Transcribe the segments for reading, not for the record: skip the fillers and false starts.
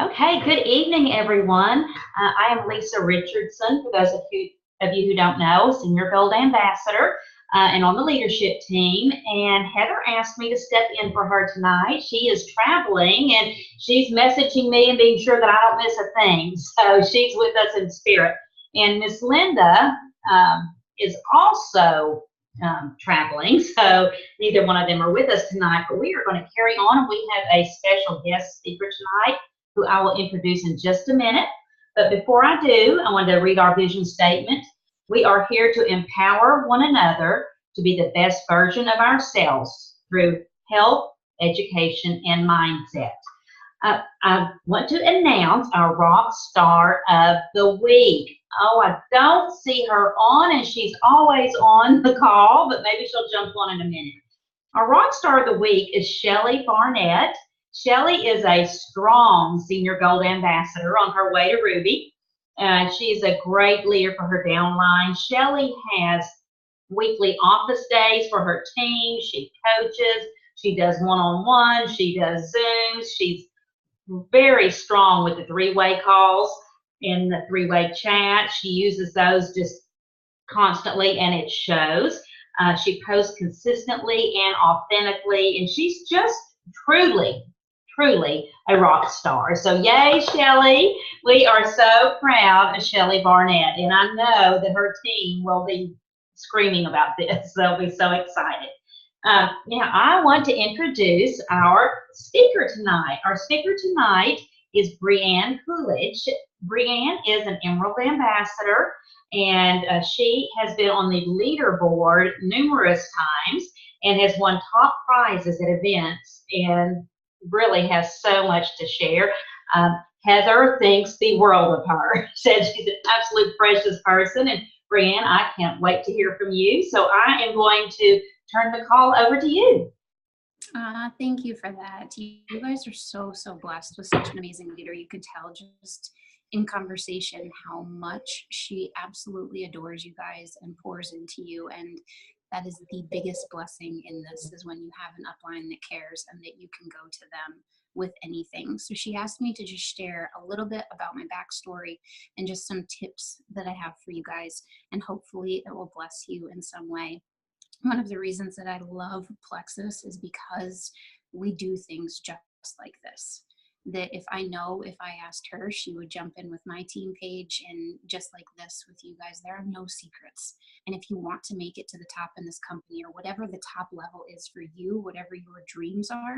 Okay, good evening, everyone. I am Lisa Richardson, for those of you who don't know, Senior Gold Ambassador, and on the leadership team. And Heather asked me to step in for her tonight. She is traveling and she's messaging me and being sure that I don't miss a thing. So she's with us in spirit. And Miss Linda is also traveling. So neither one of them are with us tonight, but we are going to carry on. We have a special guest speaker tonight who I will introduce in just a minute. But before I do, I want to read our vision statement. We are here to empower one another to be the best version of ourselves through health, education, and mindset. I want to announce our rock star of the week. Oh, I don't see her on, and she's always on the call, but maybe she'll jump on in a minute. Our rock star of the week is Shelly Barnett. Shelly is a strong Senior Gold Ambassador on her way to Ruby. She is a great leader for her downline. Shelly has weekly office days for her team. She coaches. She does one-on-one. She does Zooms. She's very strong with the three-way calls and the three-way chat. She uses those just constantly, and it shows. She posts consistently and authentically, and she's just truly, truly a rock star. So yay, Shelly. We are so proud of Shelly Barnett, and I know that her team will be screaming about this. They'll be so excited. Now, I want to introduce our speaker tonight. Our speaker tonight is Brianne Coolidge. Brianne is an Emerald Ambassador, and she has been on the leaderboard numerous times and has won top prizes at events and really has so much to share. Heather thinks the world of her. Said she's an absolute precious person, and Brianne, I can't wait to hear from you. So I am going to turn the call over to you. Thank you for that. You guys are so blessed with such an amazing leader. You could tell just in conversation how much she absolutely adores you guys and pours into you. And that is the biggest blessing in this, is when you have an upline that cares and that you can go to them with anything. So she asked me to just share a little bit about my backstory and just some tips that I have for you guys. And hopefully it will bless you in some way. One of the reasons that I love Plexus is because we do things just like this. That if I asked her, she would jump in with my team page, and just like this with you guys, there are no secrets. And if you want to make it to the top in this company, or whatever the top level is for you, whatever your dreams are,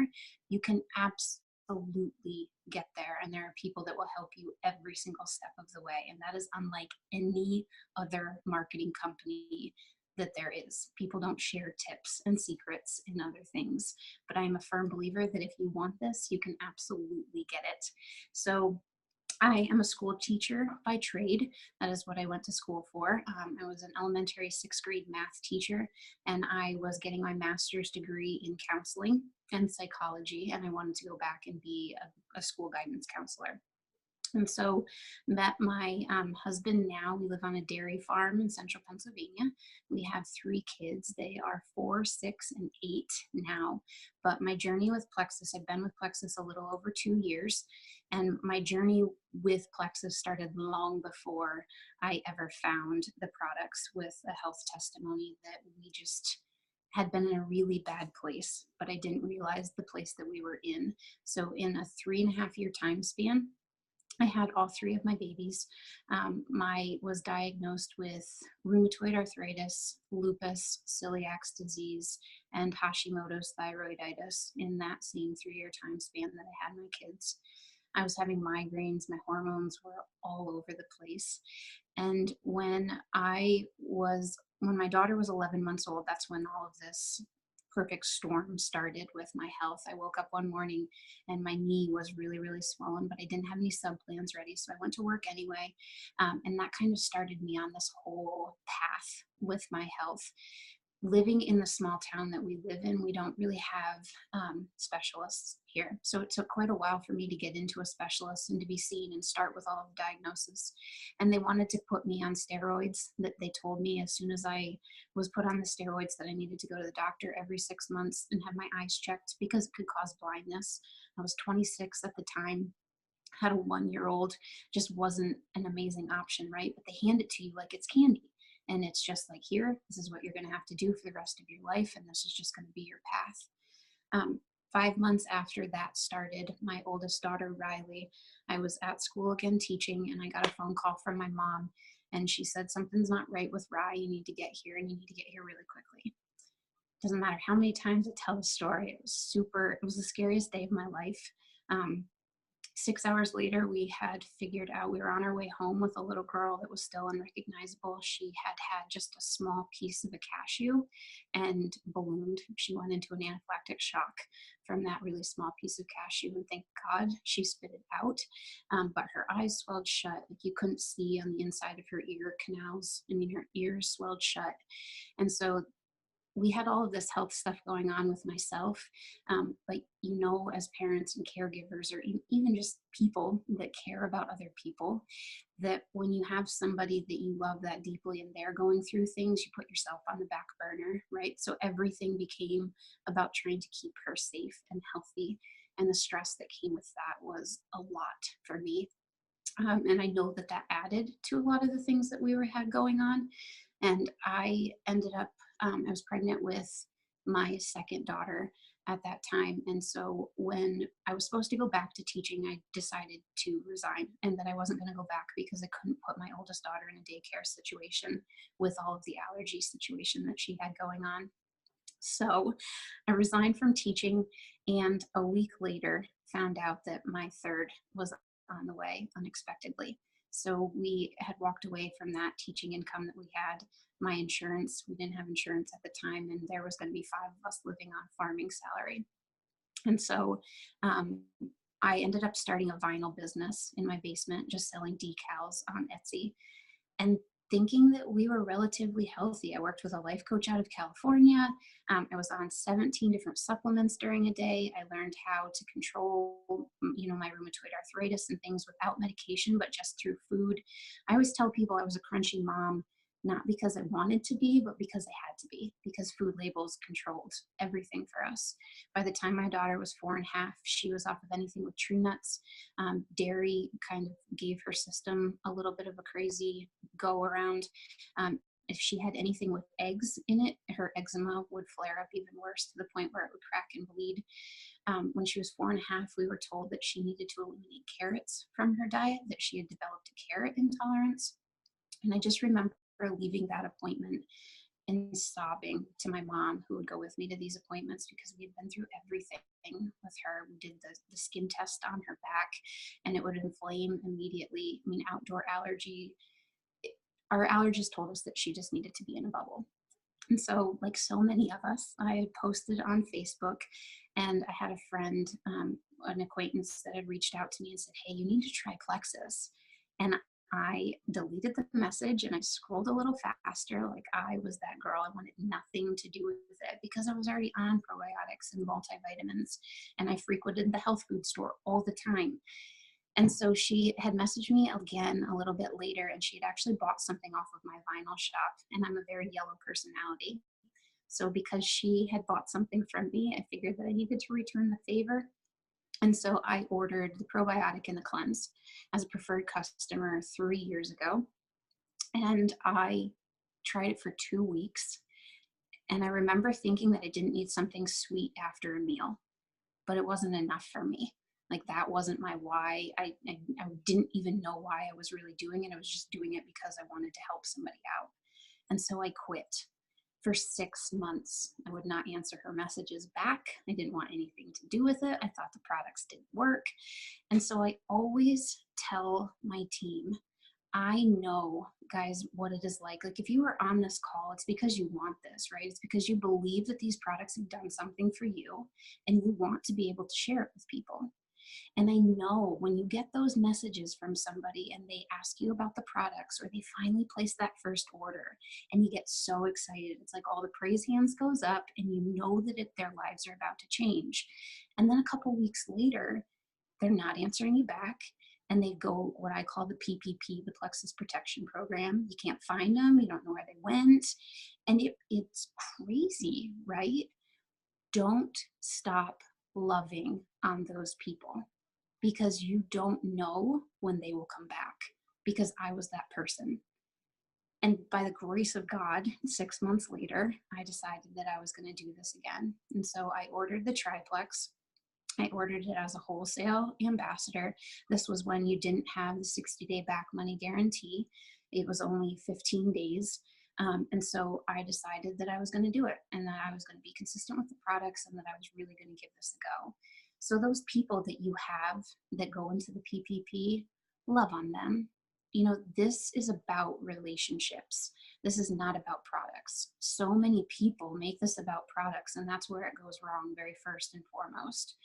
you can absolutely get there. And there are people that will help you every single step of the way. And that is unlike any other marketing company that there is. People don't share tips and secrets and other things, but I am a firm believer that if you want this, you can absolutely get it. So I am a school teacher by trade. That is what I went to school for. I was an elementary 6th grade math teacher, and I was getting my master's degree in counseling and psychology, and I wanted to go back and be a school guidance counselor. And so met my husband now. We live on a dairy farm in central Pennsylvania. We have 3 kids. They are 4, 6, and 8 now. But my journey with Plexus, I've been with Plexus a little over 2 years. And my journey with Plexus started long before I ever found the products, with a health testimony that we just had been in a really bad place, but I didn't realize the place that we were in. So in a 3.5-year time span, I had all 3 of my babies. I was diagnosed with rheumatoid arthritis, lupus, celiac disease, and Hashimoto's thyroiditis in that same 3-year time span that I had my kids. I was having migraines. My hormones were all over the place. And when my daughter was 11 months old, that's when all of this perfect storm started with my health. I woke up one morning and my knee was really, really swollen, but I didn't have any sub plans ready. So I went to work anyway. And that kind of started me on this whole path with my health. Living in the small town that we live in, we don't really have specialists here. So it took quite a while for me to get into a specialist and to be seen and start with all of the diagnosis. And they wanted to put me on steroids. That they told me as soon as I was put on the steroids that I needed to go to the doctor every 6 months and have my eyes checked because it could cause blindness. I was 26 at the time. had a 1-year-old, just wasn't an amazing option, right? But they hand it to you like it's candy. And it's just like, here, this is what you're going to have to do for the rest of your life. And this is just going to be your path. 5 months after that started, my oldest daughter, Riley, I was at school again teaching, and I got a phone call from my mom. And she said, something's not right with Ry. You need to get here, and you need to get here really quickly. Doesn't matter how many times I tell the story. It was the scariest day of my life. Um, 6 hours later, we had figured out, we were on our way home with a little girl that was still unrecognizable. She had had just a small piece of a cashew and ballooned. She went into an anaphylactic shock from that really small piece of cashew. And thank God she spit it out. But her eyes swelled shut. Like, you couldn't see on the inside of her ear canals. I mean, her ears swelled shut. And so we had all of this health stuff going on with myself. But as parents and caregivers, or even just people that care about other people, that when you have somebody that you love that deeply and they're going through things, you put yourself on the back burner, right? So everything became about trying to keep her safe and healthy. And the stress that came with that was a lot for me. And I know that added to a lot of the things that had going on. And I ended up, I was pregnant with my second daughter at that time. And so when I was supposed to go back to teaching, I decided to resign, and that I wasn't going to go back because I couldn't put my oldest daughter in a daycare situation with all of the allergy situation that she had going on. So I resigned from teaching, and a week later found out that my third was on the way unexpectedly. So we had walked away from that teaching income that we had. My insurance, we didn't have insurance at the time, and there was going to be 5 of us living on farming salary. And so I ended up starting a vinyl business in my basement, just selling decals on Etsy, and thinking that we were relatively healthy. I worked with a life coach out of California. I was on 17 different supplements during a day. I learned how to control, my rheumatoid arthritis and things without medication, but just through food. I always tell people I was a crunchy mom, not because I wanted to be, but because I had to be, because food labels controlled everything for us. By the time my daughter was 4.5, she was off of anything with tree nuts. Dairy kind of gave her system a little bit of a crazy go around. If she had anything with eggs in it, her eczema would flare up even worse, to the point where it would crack and bleed. When she was 4.5, we were told that she needed to eliminate carrots from her diet, that she had developed a carrot intolerance. And I just remember leaving that appointment and sobbing to my mom, who would go with me to these appointments, because we had been through everything with her. We did the skin test on her back, and it would inflame immediately. I mean, outdoor allergy. Our allergist told us that she just needed to be in a bubble. And so, like so many of us, I had posted on Facebook, and I had a friend, an acquaintance, that had reached out to me and said, hey, you need to try Plexus. And I deleted the message and I scrolled a little faster. Like, I was that girl. I wanted nothing to do with it, because I was already on probiotics and multivitamins, and I frequented the health food store all the time. And so she had messaged me again a little bit later, and she had actually bought something off of my vinyl shop. And I'm a very yellow personality. So because she had bought something from me, I figured that I needed to return the favor. And so I ordered the probiotic and the cleanse as a preferred customer 3 years ago. And I tried it for 2 weeks. And I remember thinking that I didn't need something sweet after a meal, but it wasn't enough for me. Like, that wasn't my why. I didn't even know why I was really doing it. I was just doing it because I wanted to help somebody out. And so I quit. For 6 months, I would not answer her messages back. I didn't want anything to do with it. I thought the products didn't work. And so I always tell my team, I know, guys, what it is like. Like, if you are on this call, it's because you want this, right? It's because you believe that these products have done something for you, and you want to be able to share it with people. And I know when you get those messages from somebody and they ask you about the products, or they finally place that first order, and you get so excited, it's like all the praise hands goes up, and you know that their lives are about to change. And then a couple weeks later, they're not answering you back, and they go what I call the PPP, the Plexus Protection Program. You can't find them. You don't know where they went. And it's crazy, right? Don't stop loving on those people. because you don't know when they will come back, because I was that person. And by the grace of God, 6 months later, I decided that I was going to do this again. And so I ordered the triplex. I ordered it as a wholesale ambassador. This was when you didn't have the 60-day back money guarantee. It was only 15 days. And so I decided that I was going to do it, and that I was going to be consistent with the products, and that I was really going to give this a go. So those people that you have that go into the PPP, love on them. You know, this is about relationships. This is not about products. So many people make this about products, and that's where it goes wrong very first and foremost.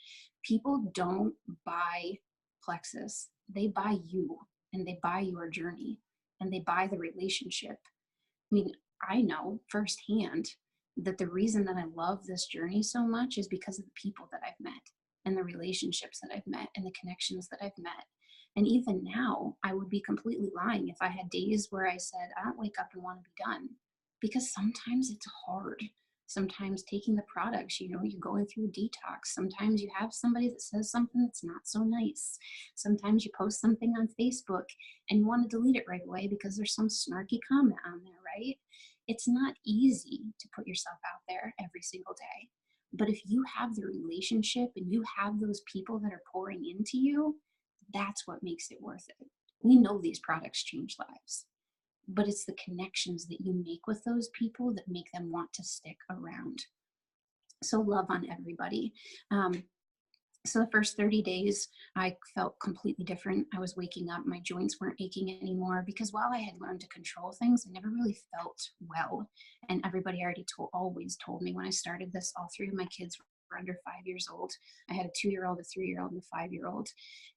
People don't buy Plexus. They buy you, and they buy your journey, and they buy the relationship. I mean, I know firsthand that the reason that I love this journey so much is because of the people that I've met, and the relationships that I've met, and the connections that I've met. And even now, I would be completely lying if I had days where I said, I don't wake up and want to be done. Because sometimes it's hard. Sometimes taking the products, you know, you're going through a detox. Sometimes you have somebody that says something that's not so nice. Sometimes you post something on Facebook and you want to delete it right away because there's some snarky comment on there, right? It's not easy to put yourself out there every single day. But if you have the relationship and you have those people that are pouring into you, that's what makes it worth it. We know these products change lives, but it's the connections that you make with those people that make them want to stick around. So love on everybody. So the first 30 days, I felt completely different. I was waking up, my joints weren't aching anymore, because while I had learned to control things, I never really felt well. And everybody already always told me when I started this, all three of my kids were under 5 years old. I had a 2-year-old, a 3-year-old, and a 5-year-old.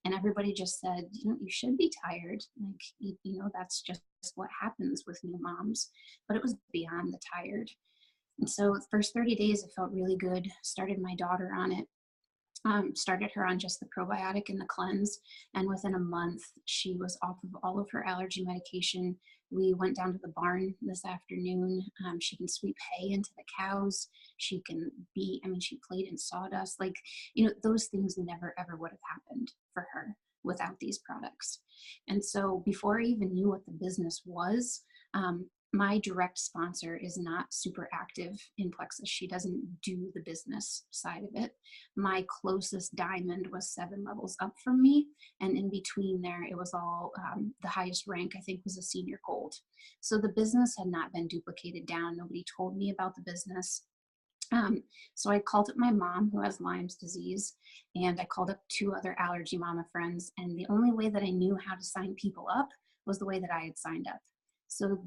And everybody just said, you know, you should be tired. Like, you know, that's just what happens with new moms. But it was beyond the tired. And so the first 30 days, I felt really good. Started my daughter on it. Started her on just the probiotic and the cleanse. And within a month, she was off of all of her allergy medication. We went down to the barn this afternoon. She can sweep hay into the cows. She can be, I mean, she played in sawdust. Like, you know, those things never, ever would have happened for her without these products. And so before I even knew what the business was, my direct sponsor is not super active in Plexus. She doesn't do the business side of it. My closest diamond was 7 levels up from me. And in between there, it was all the highest rank, I think, was a senior gold. So the business had not been duplicated down. Nobody told me about the business. So I called up my mom, who has Lyme's disease, and I called up 2 other allergy mama friends. And the only way that I knew how to sign people up was the way that I had signed up. So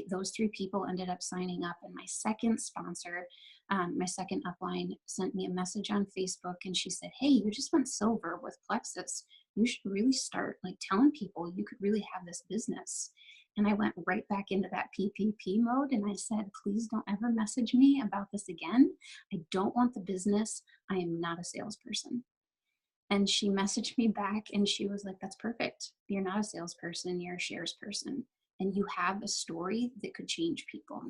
those 3 people ended up signing up. And my second sponsor, my second upline, sent me a message on Facebook, and she said, hey, you just went silver with Plexus. You should really start like telling people you could really have this business. And I went right back into that PPP mode, and I said, please don't ever message me about this again. I don't want the business. I am not a salesperson. And she messaged me back, and she was like, that's perfect. You're not a salesperson, you're a shares person. And you have a story that could change people.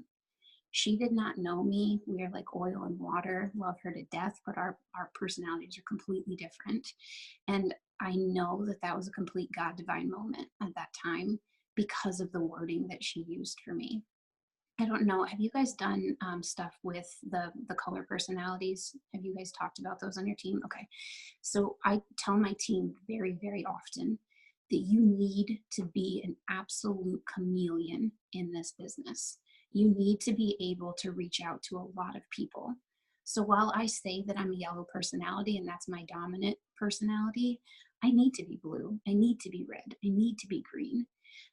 She did not know me. We are like oil and water, love her to death, but our personalities are completely different. And I know that that was a complete God divine moment at that time because of the wording that she used for me. I don't know. Have you guys done stuff with the color personalities? Have you guys talked about those on your team? Okay. So I tell my team very, very often that you need to be an absolute chameleon in this business. You need to be able to reach out to a lot of people. So while I say that I'm a yellow personality and that's my dominant personality, I need to be blue. I need to be red. I need to be green.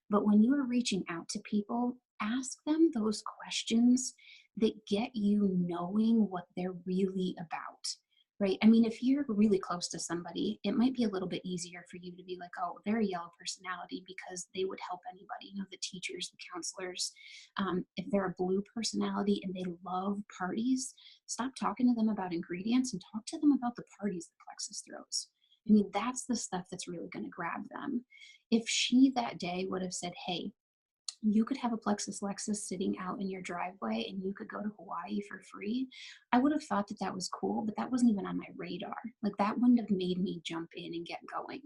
But when you are reaching out to people, ask them those questions that get you knowing what they're really about, right? I mean, if you're really close to somebody, it might be a little bit easier for you to be like, oh, they're a yellow personality because they would help anybody, you know, the teachers, the counselors. If they're a blue personality and they love parties, stop talking to them about ingredients and talk to them about the parties that Plexus throws. I mean, that's the stuff that's really going to grab them. If she that day would have said, hey, You could have a Plexus Lexus sitting out in your driveway and you could go to Hawaii for free. I would have thought that that was cool, but that wasn't even on my radar. Like that wouldn't have made me jump in and get going.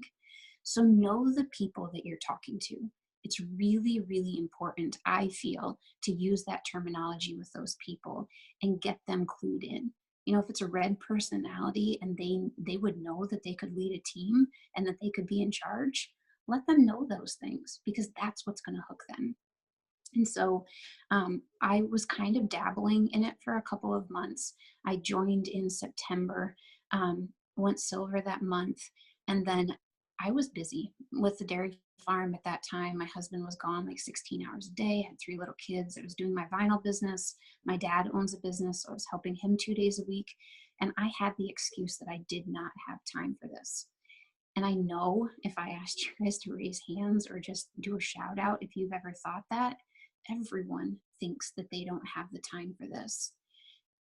So know the people that you're talking to. It's really, really important, I feel, to use that terminology with those people and get them clued in. You know, if it's a red personality and they would know that they could lead a team and that they could be in charge, let them know those things because that's what's going to hook them. And so I was kind of dabbling in it for a couple of months. I joined in September, went silver that month, and then I was busy with the dairy farm at that time. My husband was gone like 16 hours a day, had 3 little kids. I was doing my vinyl business. My dad owns a business, so I was helping him 2 days a week. And I had the excuse that I did not have time for this. And I know if I asked you guys to raise hands or just do a shout out, if you've ever thought that, everyone thinks that they don't have the time for this.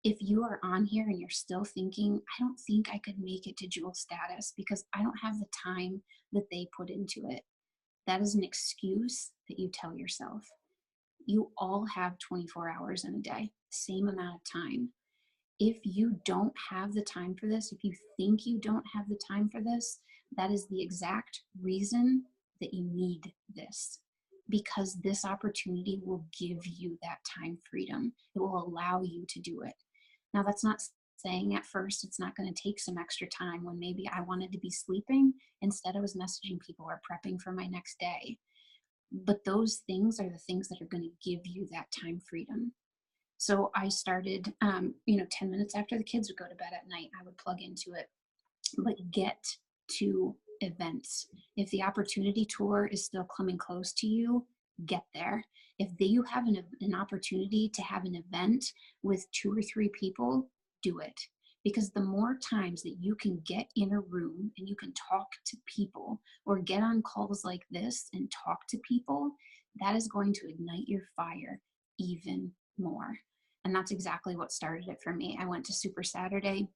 If you are on here and you're still thinking, I don't think I could make it to jewel status because I don't have the time that they put into it, that is an excuse that you tell yourself. You all have 24 hours in a day, same amount of time. If you don't have the time for this, if you think you don't have the time for this, that is the exact reason that you need this. Because this opportunity will give you that time freedom. It will allow you to do it. Now, that's not saying at first it's not going to take some extra time when maybe I wanted to be sleeping. Instead, I was messaging people or prepping for my next day. But those things are the things that are going to give you that time freedom. So I started, 10 minutes after the kids would go to bed at night, I would plug into it. But get to events. If the opportunity tour is still coming close to you, get there. If you have an opportunity to have an event with 2 or 3 people, do it. Because the more times that you can get in a room and you can talk to people or get on calls like this and talk to people, that is going to ignite your fire even more. And that's exactly what started it for me. I went to Super Saturday.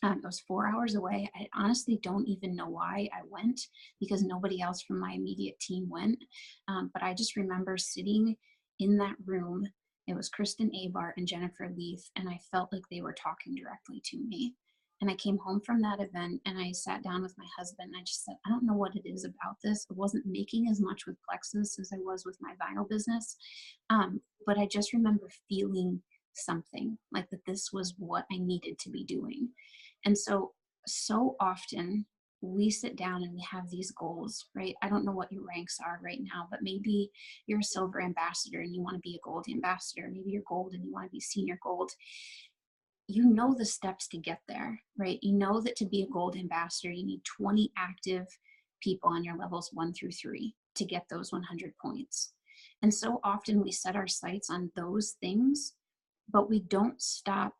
It was 4 hours away. I honestly don't even know why I went because nobody else from my immediate team went. But I just remember sitting in that room. It was Kristen Abar and Jennifer Leith, and I felt like they were talking directly to me. And I came home from that event and I sat down with my husband and I just said, I don't know what it is about this. I wasn't making as much with Plexus as I was with my vinyl business. But I just remember feeling something like that this was what I needed to be doing. And so often we sit down and we have these goals, right? I don't know what your ranks are right now, but maybe you're a silver ambassador and you want to be a gold ambassador. Maybe you're gold and you want to be senior gold. You know the steps to get there, right? You know that to be a gold ambassador, you need 20 active people on your levels 1 through 3 to get those 100 points. And so often we set our sights on those things, but we don't stop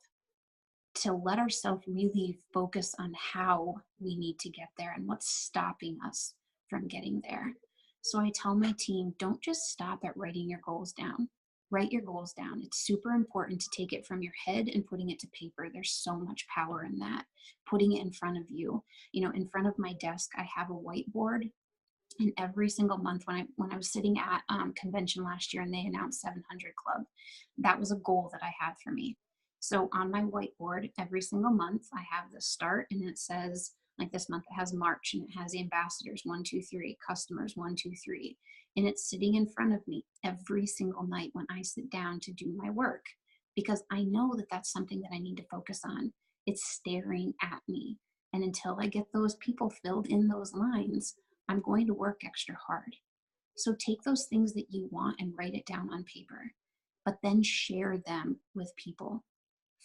to let ourselves really focus on how we need to get there and what's stopping us from getting there. So I tell my team, don't just stop at writing your goals down. Write your goals down. It's super important to take it from your head and putting it to paper. There's so much power in that. Putting it in front of you. You know, in front of my desk, I have a whiteboard. And every single month when I was sitting at convention last year and they announced 700 Club, that was a goal that I had for me. So on my whiteboard, every single month, I have the start and it says, like this month, it has March and it has ambassadors, 1, 2, 3, customers, 1, 2, 3. And it's sitting in front of me every single night when I sit down to do my work because I know that that's something that I need to focus on. It's staring at me. And until I get those people filled in those lines, I'm going to work extra hard. So take those things that you want and write it down on paper, but then share them with people.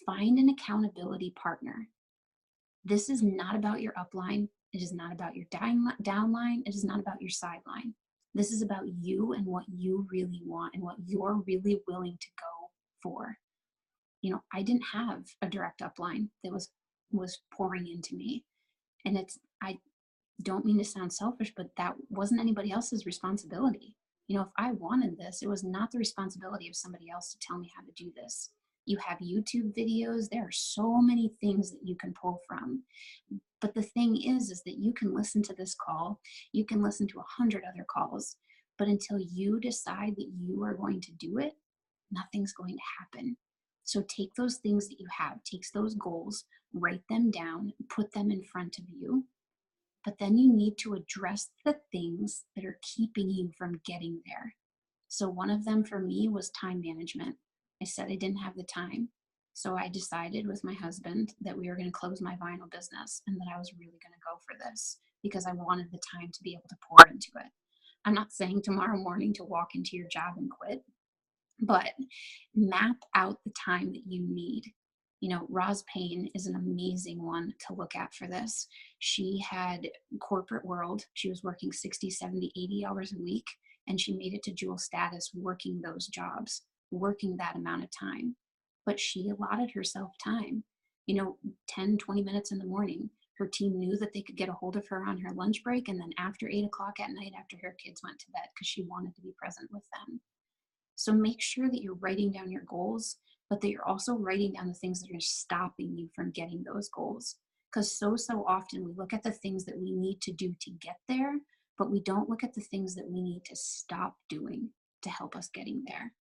Find an accountability partner. This is not about your upline. It is not about your downline. It is not about your sideline. This is about you and what you really want and what you're really willing to go for. You know, I didn't have a direct upline that was pouring into me. And I don't mean to sound selfish, but that wasn't anybody else's responsibility. You know, if I wanted this, it was not the responsibility of somebody else to tell me how to do this. You have YouTube videos. There are so many things that you can pull from. But the thing is that you can listen to this call. You can listen to 100 other calls. But until you decide that you are going to do it, nothing's going to happen. So take those things that you have, take those goals, write them down, put them in front of you. But then you need to address the things that are keeping you from getting there. So one of them for me was time management. I said I didn't have the time. So I decided with my husband that we were going to close my vinyl business and that I was really going to go for this because I wanted the time to be able to pour into it. I'm not saying tomorrow morning to walk into your job and quit, but map out the time that you need. You know, Roz Payne is an amazing one to look at for this. She had corporate world. She was working 60, 70, 80 hours a week, and she made it to dual status working those jobs, working that amount of time. But she allotted herself time, 10, 20 minutes in the morning. Her team knew that they could get a hold of her on her lunch break, and then after 8 o'clock at night, after her kids went to bed, because she wanted to be present with them. So make sure that you're writing down your goals, but that you're also writing down the things that are stopping you from getting those goals. Because so often we look at the things that we need to do to get there, but we don't look at the things that we need to stop doing to help us getting there.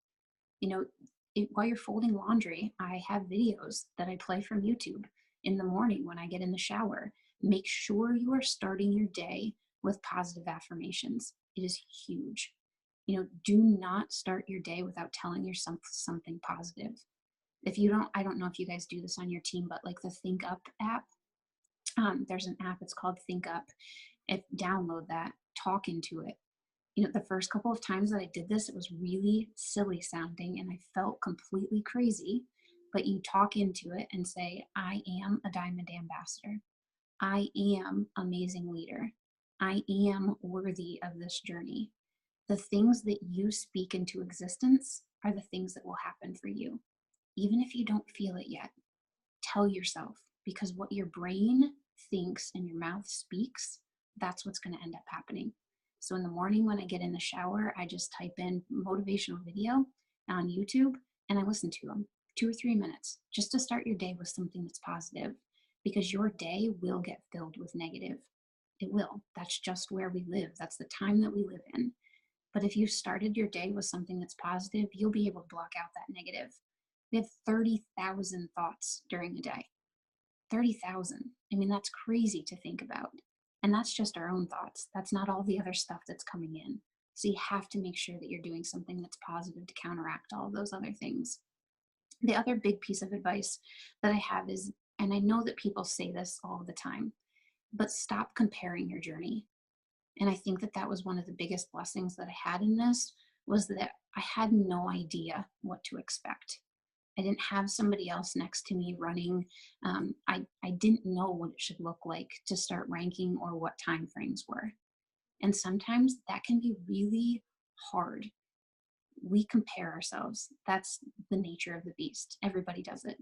While you're folding laundry, I have videos that I play from YouTube in the morning when I get in the shower. Make sure you are starting your day with positive affirmations. It is huge. Do not start your day without telling yourself something positive. If you don't, I don't know if you guys do this on your team, but like the Think Up app, there's an app, it's called Think Up. Download that, talk into it. The first couple of times that I did this, it was really silly sounding and I felt completely crazy. But you talk into it and say, I am a diamond ambassador. I am amazing leader. I am worthy of this journey. The things that you speak into existence are the things that will happen for you. Even if you don't feel it yet, tell yourself, because what your brain thinks and your mouth speaks, that's what's going to end up happening. So in the morning when I get in the shower, I just type in motivational video on YouTube and I listen to them 2 or 3 minutes just to start your day with something that's positive, because your day will get filled with negative. It will. That's just where we live. That's the time that we live in. But if you started your day with something that's positive, you'll be able to block out that negative. We have 30,000 thoughts during the day. 30,000. I mean, that's crazy to think about. And that's just our own thoughts. That's not all the other stuff that's coming in. So you have to make sure that you're doing something that's positive to counteract all of those other things. The other big piece of advice that I have is, and I know that people say this all the time, but stop comparing your journey. And I think that that was one of the biggest blessings that I had in this, was that I had no idea what to expect. I didn't have somebody else next to me running. I didn't know what it should look like to start ranking or what time frames were. And sometimes that can be really hard. We compare ourselves. That's the nature of the beast. Everybody does it.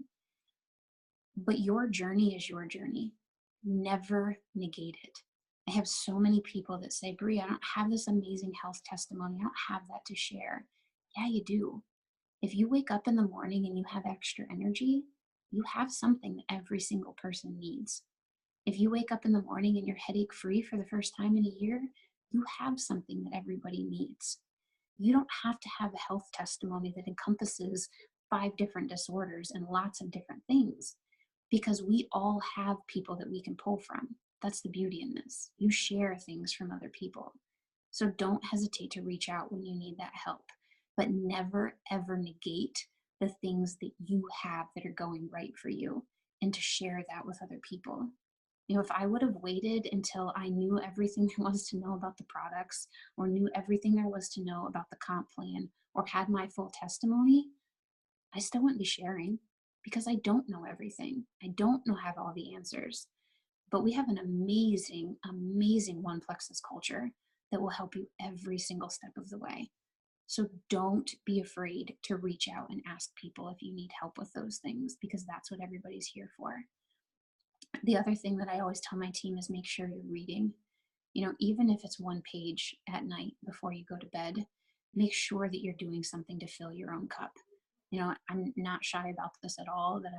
But your journey is your journey. Never negate it. I have so many people that say, Brie, I don't have this amazing health testimony. I don't have that to share. Yeah, you do. If you wake up in the morning and you have extra energy, you have something that every single person needs. If you wake up in the morning and you're headache free for the first time in a year, you have something that everybody needs. You don't have to have a health testimony that encompasses 5 different disorders and lots of different things, because we all have people that we can pull from. That's the beauty in this. You share things from other people. So don't hesitate to reach out when you need that help, but never ever negate the things that you have that are going right for you, and to share that with other people. If I would have waited until I knew everything there was to know about the products, or knew everything there was to know about the comp plan, or had my full testimony, I still wouldn't be sharing, because I don't know everything. I don't have all the answers. But we have an amazing, amazing One Plexus culture that will help you every single step of the way. So don't be afraid to reach out and ask people if you need help with those things, because that's what everybody's here for. The other thing that I always tell my team is make sure you're reading. Even if it's 1 page at night before you go to bed, make sure that you're doing something to fill your own cup. I'm not shy about this at all, that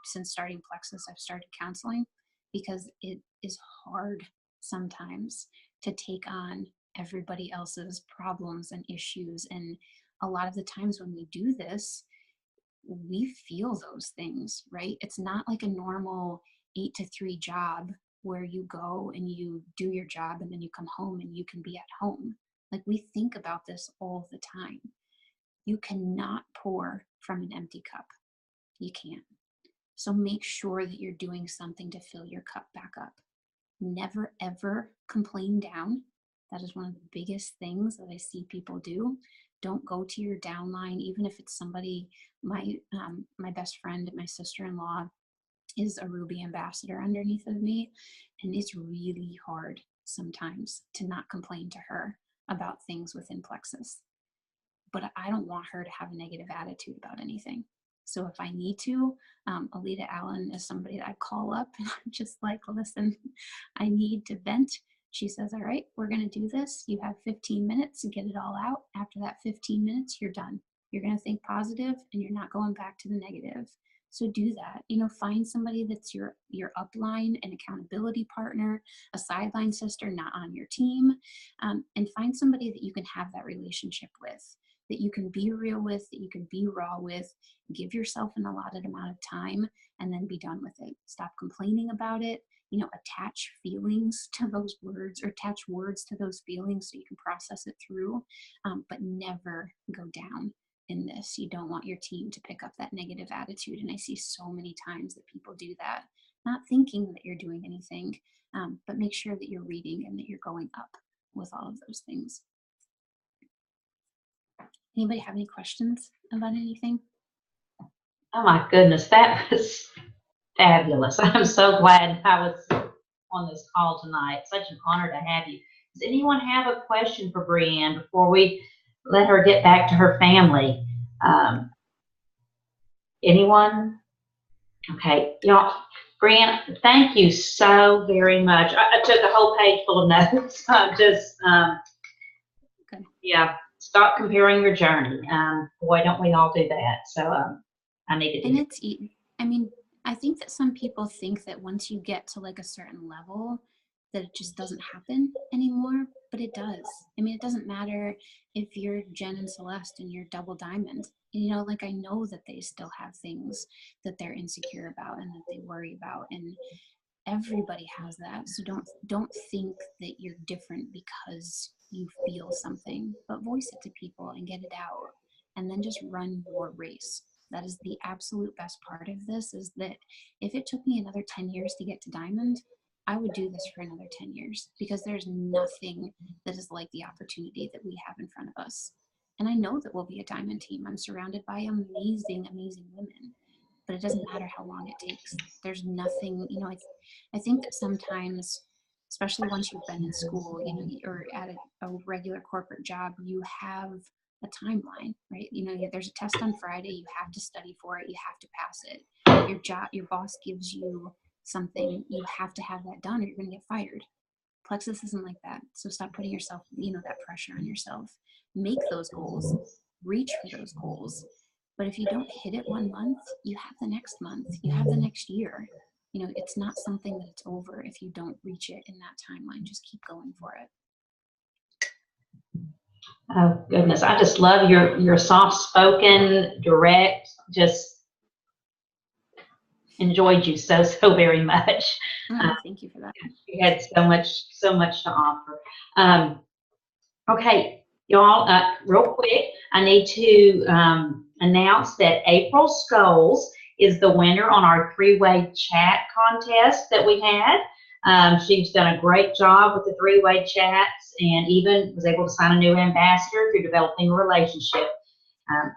since starting Plexus, I've started counseling, because it is hard sometimes to take on everybody else's problems and issues. And a lot of the times when we do this, we feel those things, right? It's not like a normal 8 to 3 job where you go and you do your job and then you come home and you can be at home. Like, we think about this all the time. You cannot pour from an empty cup. You can't. So make sure that you're doing something to fill your cup back up. Never, ever complain down. That is one of the biggest things that I see people do. Don't go to your downline, even if it's somebody. My best friend, my sister-in-law, is a Ruby ambassador underneath of me, and it's really hard sometimes to not complain to her about things within Plexus. But I don't want her to have a negative attitude about anything. So if I need to, Alita Allen is somebody that I call up and I'm just like, listen, I need to vent. She says, all right, we're going to do this. You have 15 minutes to get it all out. After that 15 minutes, you're done. You're going to think positive and you're not going back to the negative. So do that. Find somebody that's your upline, an accountability partner, a sideline sister, not on your team, and find somebody that you can have that relationship with, that you can be real with, that you can be raw with. Give yourself an allotted amount of time and then be done with it. Stop complaining about it. Attach feelings to those words, or attach words to those feelings so you can process it through, but never go down in this. You don't want your team to pick up that negative attitude. And I see so many times that people do that, not thinking that you're doing anything, but make sure that you're reading and that you're going up with all of those things. Anybody have any questions about anything? Oh my goodness, that was fabulous. I'm so glad I was on this call tonight. Such an honor to have you. Does anyone have a question for Brianne before we let her get back to her family? Anyone? Okay, Brianne, thank you so very much. I took a whole page full of notes. Good. Yeah, stop comparing your journey. Boy, don't we all do that. So I needed to. And it's, I think that some people think that once you get to like a certain level, that it just doesn't happen anymore, but it does. It doesn't matter if you're Jen and Celeste and you're double diamond. I know that they still have things that they're insecure about and that they worry about, and everybody has that. So don't think that you're different because you feel something, but voice it to people and get it out, and then just run your race. That is the absolute best part of this, is that if it took me another 10 years to get to diamond, I would do this for another 10 years, because there's nothing that is like the opportunity that we have in front of us. And I know that we'll be a diamond team. I'm surrounded by amazing, amazing women, but it doesn't matter how long it takes. There's nothing, I think that sometimes, especially once you've been in school, or at a regular corporate job, you have a timeline, right? There's a test on Friday, you have to study for it, you have to pass it. Your boss gives you something, you have to have that done or you're going to get fired. Plexus isn't like that. So stop putting yourself, that pressure on yourself. Make those goals, reach for those goals. But if you don't hit it 1 month, you have the next month, you have the next year. It's not something that it's over if you don't reach it in that timeline. Just keep going for it. Oh goodness, I just love your soft-spoken, direct, just enjoyed you so very much. Thank you for that. You had so much to offer. Okay, y'all, real quick, I need to announce that April Scholes is the winner on our 3-way chat contest that we had. She's done a great job with the 3-way chats, and even was able to sign a new ambassador through developing a relationship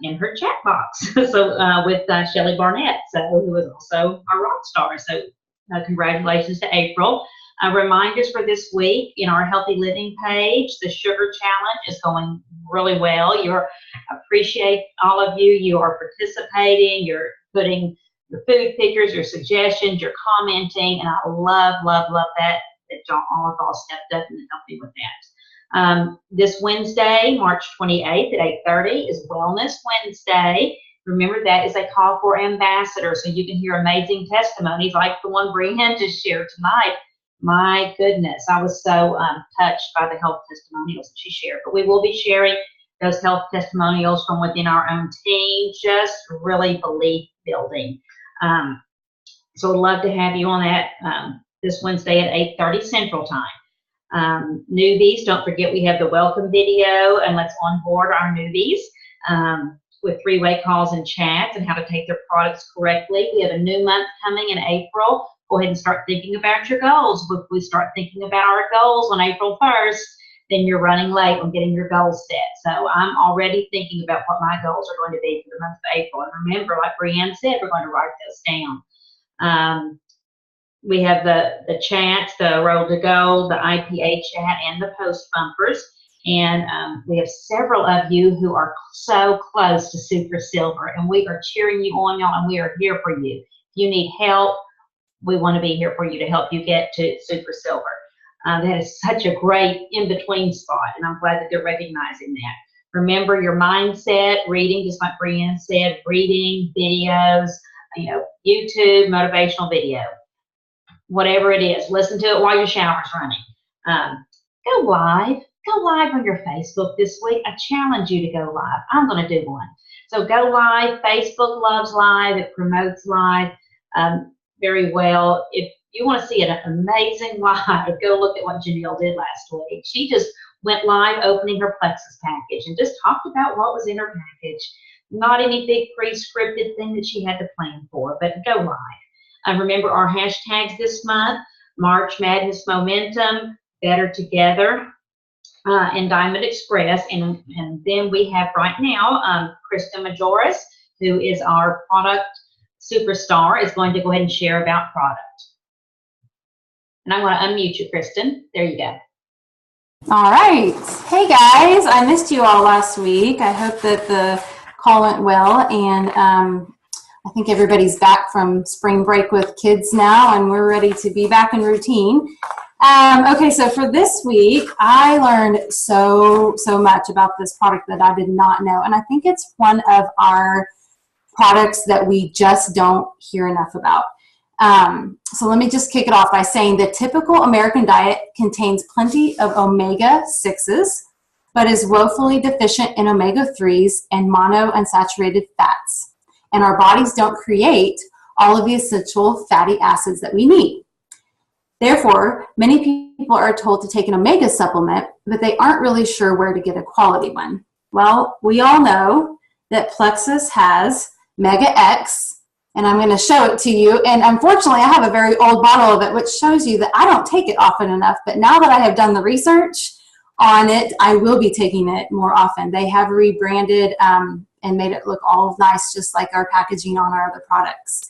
in her chat box. So with Shelly Barnett, who is also a rock star. So congratulations to April. Reminders for this week in our Healthy Living page, the Sugar Challenge is going really well. Appreciate all of you. You are participating. You're putting your food pictures, your suggestions, you're commenting, and I love that all of y'all stepped up and helped me with that. This Wednesday, March 28th at 8:30 is Wellness Wednesday. Remember, that is a call for ambassadors, so you can hear amazing testimonies like the one Brianne just shared tonight. My goodness, I was so touched by the health testimonials that she shared. But we will be sharing those health testimonials from within our own team, just really belief building. So I'd love to have you on that this Wednesday at 8:30 Central Time. Newbies, don't forget we have the welcome video, and let's onboard our newbies with three-way calls and chats and how to take their products correctly. We have a new month coming in April. Go ahead and start thinking about your goals. If we start thinking about our goals on April 1st, then you're running late on getting your goals set. So I'm already thinking about what my goals are going to be for the month of April. And remember, like Brianne said, we're going to write those down. We have the chats, the Road to Gold, the IPA chat, and the post bumpers. And we have several of you who are so close to Super Silver, and we are cheering you on, y'all, and we are here for you. If you need help, we want to be here for you to help you get to Super Silver. That is such a great in-between spot, and I'm glad that they're recognizing that. Remember your mindset, reading, just like Brianne said, reading, videos, YouTube, motivational video. Whatever it is, listen to it while your shower's running. Go live. Go live on your Facebook this week. I challenge you to go live. I'm going to do one. So go live. Facebook loves live. It promotes live very well. If you want to see an amazing live, go look at what Janelle did last week. She just went live opening her Plexus package and just talked about what was in her package. Not any big pre-scripted thing that she had to plan for, but go live. Remember our hashtags this month: March Madness Momentum, Better Together, and Diamond Express. And then we have right now Krista Majoris, who is our product superstar, is going to go ahead and share about product. And I'm going to unmute you, Kristen. There you go. All right. Hey, guys. I missed you all last week. I hope that the call went well. And I think everybody's back from spring break with kids now, and we're ready to be back in routine. Okay, so for this week, I learned so much about this product that I did not know. And I think it's one of our products that we just don't hear enough about. So let me just kick it off by saying the typical American diet contains plenty of omega-6s, but is woefully deficient in omega-3s and monounsaturated fats. And our bodies don't create all of the essential fatty acids that we need. Therefore, many people are told to take an omega supplement, but they aren't really sure where to get a quality one. Well, we all know that Plexus has Mega X, and I'm going to show it to you. And unfortunately, I have a very old bottle of it, which shows you that I don't take it often enough. But now that I have done the research on it, I will be taking it more often. They have rebranded and made it look all nice, just like our packaging on our other products.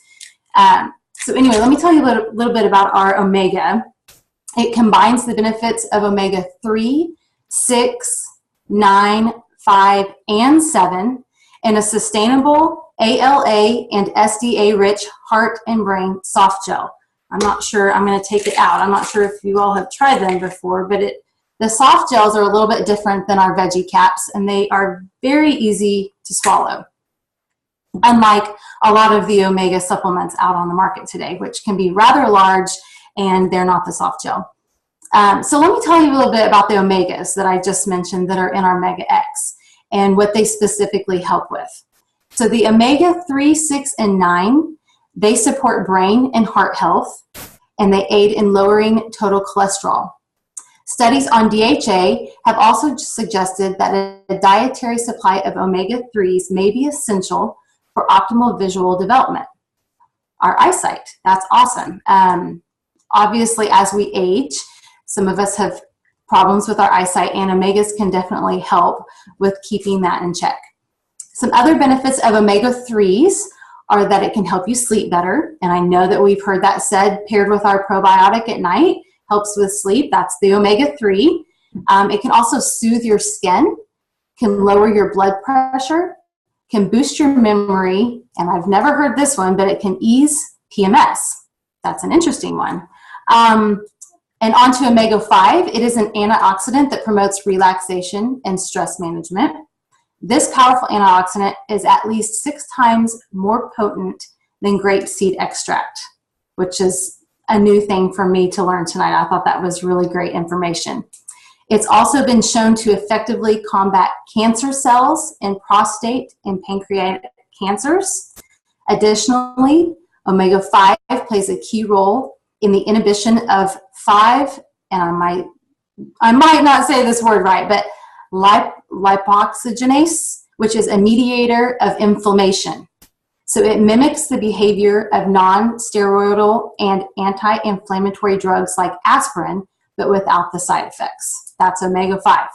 So anyway, let me tell you a little bit about our omega. It combines the benefits of omega-3, 6, 9, 5, and 7 in a sustainable ALA and SDA-rich heart and brain soft gel. I'm not sure, I'm going to take it out. I'm not sure if you all have tried them before, but the soft gels are a little bit different than our veggie caps, and they are very easy to swallow, unlike a lot of the omega supplements out on the market today, which can be rather large, and they're not the soft gel. So let me tell you a little bit about the omegas that I just mentioned that are in our Mega X and what they specifically help with. So the omega-3, 6, and 9, they support brain and heart health, and they aid in lowering total cholesterol. Studies on DHA have also suggested that a dietary supply of omega-3s may be essential for optimal visual development. Our eyesight, that's awesome. Obviously, as we age, some of us have problems with our eyesight, and omegas can definitely help with keeping that in check. Some other benefits of omega-3s are that it can help you sleep better, and I know that we've heard that said paired with our probiotic at night, helps with sleep. That's the omega-3. It can also soothe your skin, can lower your blood pressure, can boost your memory, and I've never heard this one, but it can ease PMS. That's an interesting one. And on to omega-5, it is an antioxidant that promotes relaxation and stress management. This powerful antioxidant is at least 6 times more potent than grapeseed extract, which is a new thing for me to learn tonight. I thought that was really great information. It's also been shown to effectively combat cancer cells in prostate and pancreatic cancers. Additionally, omega-5 plays a key role in the inhibition of 5, and I might not say this word right, but lipoxygenase, which is a mediator of inflammation. So it mimics the behavior of non-steroidal and anti-inflammatory drugs like aspirin, but without the side effects. That's omega-5.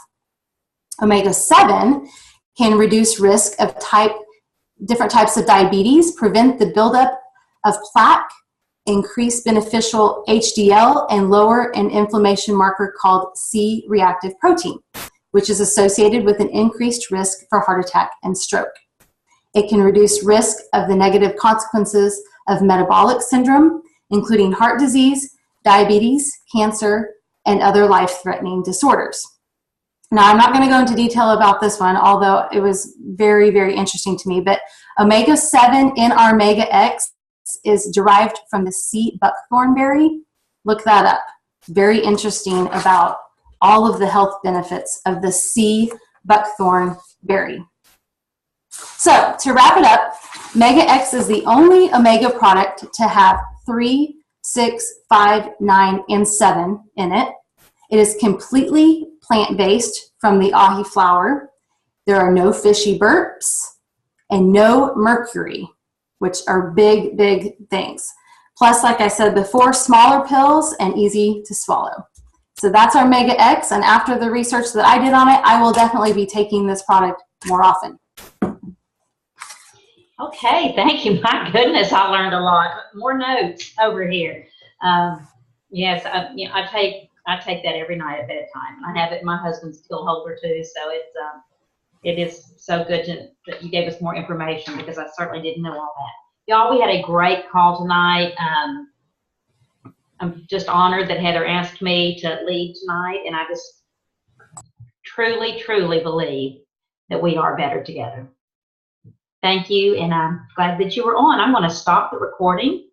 Omega-7 can reduce risk of different types of diabetes, prevent the buildup of plaque, increase beneficial HDL, and lower an inflammation marker called C-reactive protein, which is associated with an increased risk for heart attack and stroke. It can reduce risk of the negative consequences of metabolic syndrome, including heart disease, diabetes, cancer, and other life-threatening disorders. Now, I'm not going to go into detail about this one, although it was very, very interesting to me, but omega-7 in our Omega-X is derived from the sea buckthorn berry. Look that up. Very interesting about all of the health benefits of the sea buckthorn berry. So, to wrap it up, Omega-X is the only omega product to have 3, 6, 5, 9, and 7 in it. It is completely plant-based from the ahi flower. There are no fishy burps and no mercury, which are big, big things. Plus, like I said before, smaller pills and easy to swallow. So that's our Omega-X, and after the research that I did on it, I will definitely be taking this product more often. Okay, thank you. My goodness, I learned a lot. More notes over here. Yes, I take that every night at bedtime. I have it in my husband's pill holder too, so it is so good that you gave us more information, because I certainly didn't know all that. Y'all, we had a great call tonight. I'm just honored that Heather asked me to lead tonight, and I just truly, truly believe that we are better together. Thank you, and I'm glad that you were on. I'm going to stop the recording.